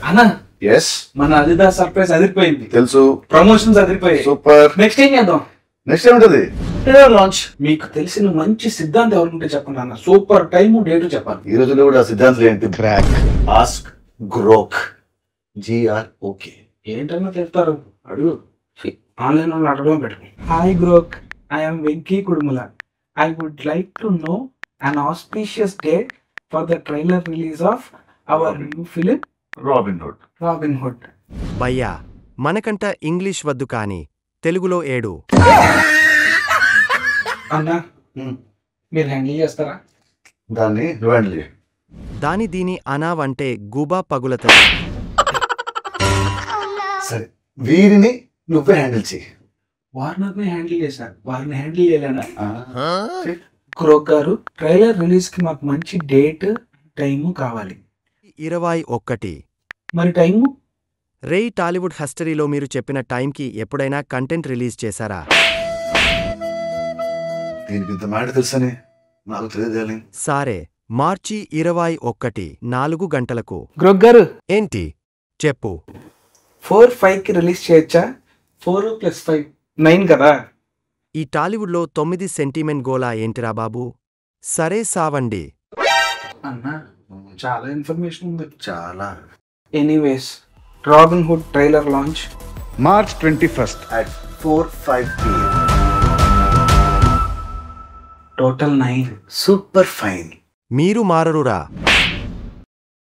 అన్నా ఎస్ మన Adidas surprise అదిరిపోయింది. తెలుసు. ప్రమోషన్స్ అదిరిపోయాయి. సూపర్. నెక్స్ట్ ఏం చేద్దాం? నెక్స్ట్ ఏముంటది? Trailer launch. మీకు తెలిసిన మంచి సిద్ధాంతం ఎవరుంటే చెప్పండి అన్న. సూపర్ టైము డేటు చెప్పాలి. ఈ రోజుల్లో కూడా సిద్ధాంతం ఏంటి? Crack, ask, Grok, GROK. ఏంటన్నా చెప్తారు? అడుగు. ఆన్లైన్ వాళ్ళు అడగడం better. Hi Grok, I'm Venky Kudumula. I would like to know an auspicious day for the trailer release of our new film Robin Hood. భయ్యా, మనకంట ఇంగ్లీష్ వద్దు కాని తెలుగులో ఏడు. అన్నా మీరు హ్యాండిల్ చేస్తారా? దాన్ని నువ్వు హ్యాండిల్ చేయి. దాని దీని అనావంటే గుబా పగులతది. సరే, వీరిని నువ్వే హ్యాండిల్ చేయి. వార్నర్ని హ్యాండిల్ చేశారు, వారిని హ్యాండిల్ చేయలేనా? క్రోక్ గారు, ట్రైలర్ రిలీజ్ కి మాకు మంచి డేట్ టైము కావాలి. 21. మరి టైము? రేయ్, టాలీవుడ్ హిస్టరీలో మీరు చెప్పిన టైంకి ఎప్పుడైనా కంటెంట్ రిలీజ్ చేశారా? దీనికి ఇంత మాట తెలుసని నాకు తెలియజేయాలి. సారే, మార్చి 21, 4 గంటలకు. క్రోక్ గారు, ఏంటి చెప్పు. 4-5కి రిలీజ్ చేయొచ్చా? 4+5 9 కదా. ఈ టాలీవుడ్లో 9 సెంటిమెంట్ గోలా ఏంటిరా బాబు? సరే సావండి. అన్నా చాలా ఇన్ఫర్మేషన్ ఉంది. చాలా. Anyways, robin hood trailer launch March 21st at 4:05 PM. Total 9. Super fine. మీరు మారరురా.